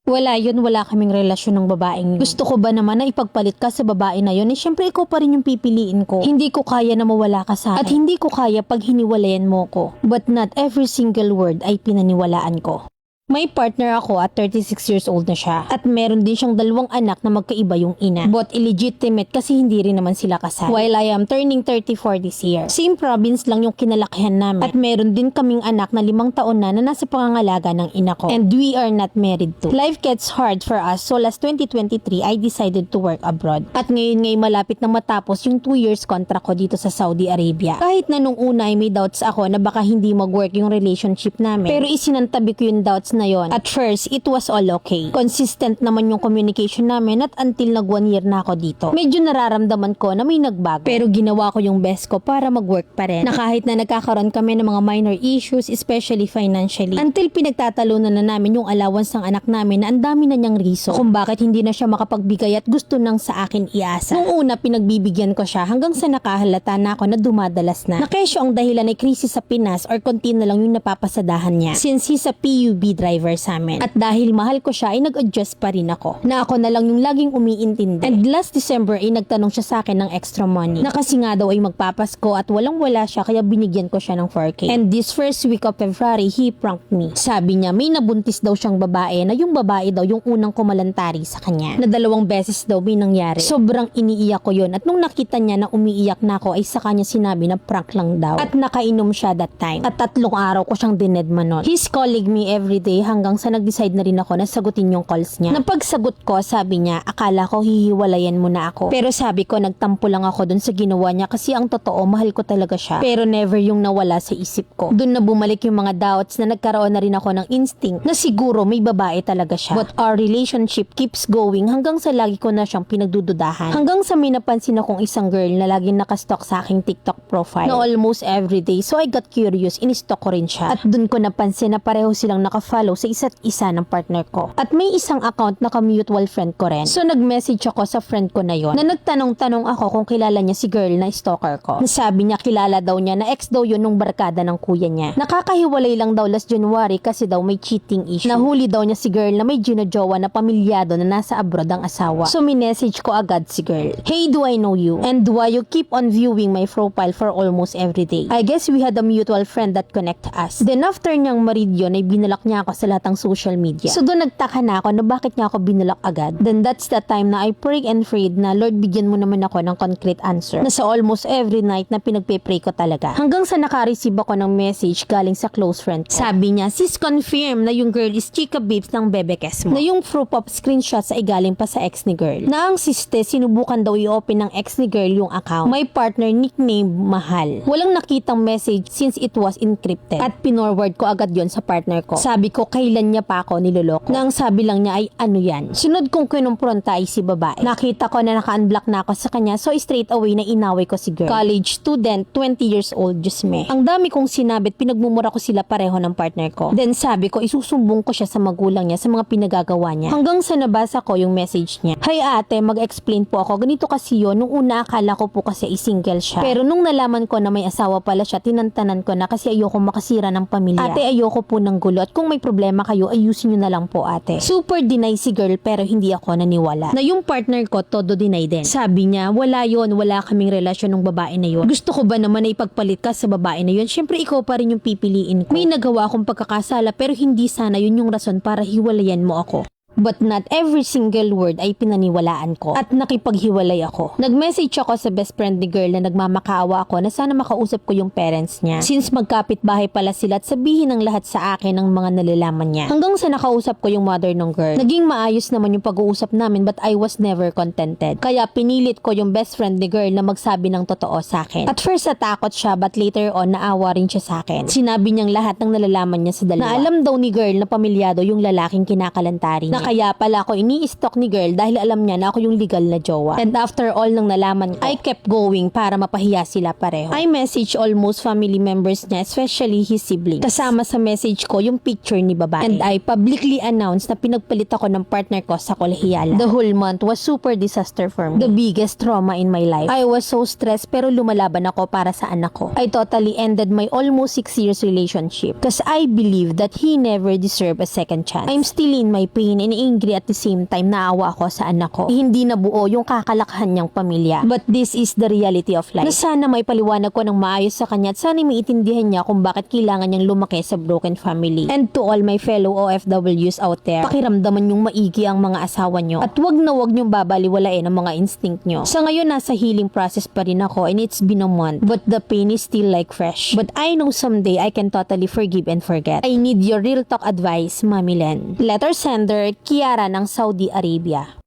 Wala yun, wala kaming relasyon ng babaeng yun. Gusto ko ba naman na ipagpalit ka sa babae na yun? Syempre ikaw pa rin yung pipiliin ko. Hindi ko kaya na mawala ka sa akin. At hindi ko kaya pag hiniwalayan mo ko. But not every single word ay pinaniwalaan ko. May partner ako at 36 years old na siya. At meron din siyang 2 anak na magkaiba yung ina. But illegitimate kasi hindi rin naman sila kasal. While I am turning 34 this year. Same province lang yung kinalakihan namin. At meron din kaming anak na 5 taon na nasa pangangalaga ng ina ko. And we are not married too. Life gets hard for us, so last 2023 I decided to work abroad. At ngayon malapit na matapos yung 2 years contract ko dito sa Saudi Arabia. Kahit na nung una ay may doubts ako na baka hindi mag-work yung relationship namin. Pero isinantabi ko yung doubts na yon. At first, it was all okay. Consistent naman yung communication namin at until nag 1 year na ako dito. Medyo nararamdaman ko na may nagbago. Pero ginawa ko yung best ko para mag-work pa rin. Na kahit na nagkakaroon kami ng mga minor issues, especially financially. Until pinagtatalunan na namin yung allowance ng anak namin na ang dami na niyang reason kung bakit hindi na siya makapagbigay at gusto nang sa akin iasa. Nung una, pinagbibigyan ko siya hanggang sa nakahalata na ako na dumadalas na. Nakesyo ang dahilan ay krisis sa Pinas or konti na lang yung napapasadahan niya. Since he's a PUB driver sa amin. At dahil mahal ko siya ay nag-adjust pa rin ako. Na ako na lang yung laging umiintindi. And last December ay nagtanong siya sa akin ng extra money. Na kasi nga daw ay magpapasko at walang wala siya kaya binigyan ko siya ng 4K. And this first week of February, he pranked me. Sabi niya may nabuntis daw siyang babae na yung babae daw yung unang kumalantari sa kanya. Na 2 beses daw may nangyari. Sobrang iniiyak ko yun at nung nakita niya na umiiyak na ako ay sa kanya sinabi na prank lang daw. At nakainom siya that time. At 3 araw ko siyang dinedma nun. He's calling me everyday hanggang sa nag-decide na rin ako na sagutin yung calls niya. Napagsagot ko, sabi niya, akala ko hihiwalayan mo na ako. Pero sabi ko, nagtampo lang ako dun sa ginawa niya kasi ang totoo, mahal ko talaga siya. Pero never yung nawala sa isip ko. Dun na bumalik yung mga doubts na nagkaroon na rin ako ng instinct na siguro may babae talaga siya. But our relationship keeps going hanggang sa lagi ko na siyang pinagdududahan. Hanggang sa may napansin akong isang girl na laging nakastalk sa aking TikTok profile na almost everyday. So I got curious, in-stalk ko rin siya. At dun ko napansin na pareho silang nakafollow sa isa't isa ng partner ko. At may isang account na ka-mutual friend ko rin. So nag-message ako sa friend ko na yon na nagtanong-tanong ako kung kilala niya si girl na stalker ko. Sabi niya kilala daw niya na ex daw yun nung barkada ng kuya niya. Nakakahiwalay lang daw last January kasi daw may cheating issue. Nahuli daw niya si girl na may ginajowa na pamilyado na nasa abroad ang asawa. So minessage ko agad si girl. Hey, do I know you? And why you keep on viewing my profile for almost every day? I guess we had a mutual friend that connect us. Then after niyang marid yun ay binalak niya ako sa lahat ng social media. So doon nagtaka na ako na bakit niya ako binalak agad. Then that's the time na I pray and prayed na Lord bigyan mo naman ako ng concrete answer. Na sa almost every night na pinagpe-pray ko talaga. Hanggang sa naka-receive ako ng message galing sa close friend ko. Sabi niya, sis confirm na yung girl is chika babes ng bebekes mo. Na yung proof of screenshots ay galing pa sa ex ni girl. Na ang siste sinubukan daw i-open ng ex ni girl yung account. May partner nickname Mahal. Walang nakitang message since it was encrypted. At pinorward ko agad yon sa partner ko. Sabi ko kailan niya pa ako niloloko. Na ang sabi lang niya ay ano yan. Sunod kong kinumpronta ay si babae. Nakita ko na naka-unblock na ako sa kanya so straight away na inaway ko si girl. College student, 20 years old, just me. Ang dami kong sinabit, pinagmumura ko sila pareho ng partner ko. Then sabi ko isusumbong ko siya sa magulang niya sa mga pinagagawa niya. Hanggang sa nabasa ko yung message niya. Hay ate, mag-explain po ako. Ganito kasi yun, nung una akala ko po kasi single siya. Pero nung nalaman ko na may asawa pala siya, tinantanan ko na kasi ayoko makasira ng pamilya. Ate, ayoko po ng gulo at kung may problema kayo, ayusin nyo na lang po ate. Super deny si girl pero hindi ako naniwala. Na yung partner ko, todo deny din. Sabi niya, wala yon, wala kaming relasyon ng babae na yun. Gusto ko ba naman na ipagpalit ka sa babae na yun? Syempre ikaw pa rin yung pipiliin ko. May nagawa akong pagkakasala pero hindi sana yun yung rason para hiwalayan mo ako. But not every single word ay pinaniwalaan ko at nakipaghiwalay ako. Nag-message ako sa best friend ni girl na nagmamakaawa ako na sana makausap ko yung parents niya. Since magkapit bahay pala sila at sabihin ng lahat sa akin ng mga nalalaman niya. Hanggang sa nakausap ko yung mother ng girl. Naging maayos naman yung pag-uusap namin but I was never contented. Kaya pinilit ko yung best friend ni girl na magsabi ng totoo sa akin. At first natakot siya but later on naawa rin siya sa akin. Sinabi niyang lahat ng nalalaman niya sa dalawa. Na alam daw ni girl na pamilyado yung lalaking kinakalantari niya. Kaya pala ako ini-stalk ni girl dahil alam niya na ako yung legal na jowa. And after all ng nalaman ko, I kept going para mapahiya sila pareho. I message almost family members niya, especially his siblings. Kasama sa message ko yung picture ni babae. And I publicly announced na pinagpalit ako ng partner ko sa kolehiyala. The whole month was super disaster for me. The biggest trauma in my life. I was so stressed pero lumalaban ako para sa anak ko. I totally ended my almost 6 years relationship because I believe that he never deserved a second chance. I'm still in my pain and angry at the same time naawa ako sa anak ko. Hindi nabuo yung kakalakhan niyang pamilya. But this is the reality of life. Na sana may paliwanag ko ng maayos sa kanya at sana maiintindihan niya kung bakit kailangan niyang lumaki sa broken family. And to all my fellow OFWs out there, pakiramdaman yung maigi ang mga asawa nyo at wag na wag nyong babaliwalain ang mga instinct nyo. Sa ngayon, nasa healing process pa rin ako and it's been a month, but the pain is still like fresh. But I know someday I can totally forgive and forget. I need your real talk advice, Mami Len. Letter sender, Kiara ng Saudi Arabia.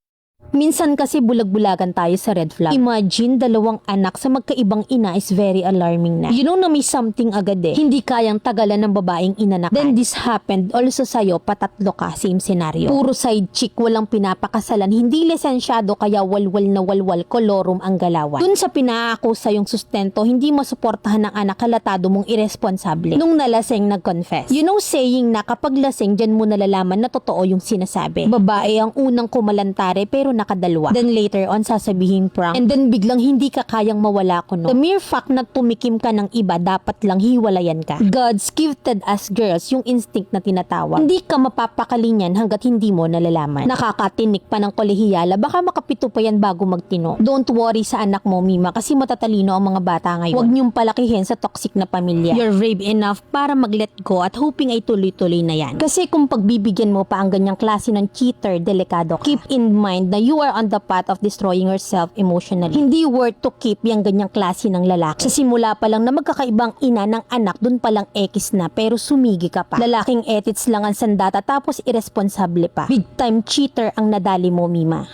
Minsan kasi bulag-bulagan tayo sa red flag. Imagine, 2 anak sa magkaibang ina is very alarming na. You know na may something agad eh. Hindi kayang tagalan ng babaeng inanakan. Then this happened also sa'yo, patatlo ka, same scenario. Puro side chick, walang pinapakasalan, hindi lisensyado kaya walwal na walwal, kolorum ang galawan. Dun sa pinaakusa yung sustento, hindi masuportahan ng anak, halatado mong irresponsable. Nung nalaseng nag-confess. You know saying na kapag laseng, dyan mo nalalaman na totoo yung sinasabi. Babae ang unang kumalantare pero nakadalwa. Then later on sasabihin prank. And then biglang hindi ka kayang mawala ko no. The mere fact na tumikim ka ng iba, dapat lang hiwalayan ka. God's gifted us girls yung instinct na tinatawag. Hindi ka mapapakalinyan hanggat hindi mo nalalaman. Nakakatinik pa ng kolehiyala, baka makapito pa yan bago magtino. Don't worry sa anak mo, Mima, kasi matatalino ang mga bata ngayon. Huwag niyong palakihin sa toxic na pamilya. You're brave enough para mag-let go at hoping ay tuloy-tuloy na yan. Kasi kung pagbibigyan mo pa ang ganyang klase ng cheater, delikado ka. Keep in mind na you are on the path of destroying yourself emotionally. Hindi worth to keep yung ganyang klase ng lalaki. Sa simula pa lang na magkakaibang ina ng anak, dun pa lang ekis na pero sumigi ka pa. Lalaking etits lang ang sandata tapos irresponsable pa. Big time cheater ang nadali mo, Mima.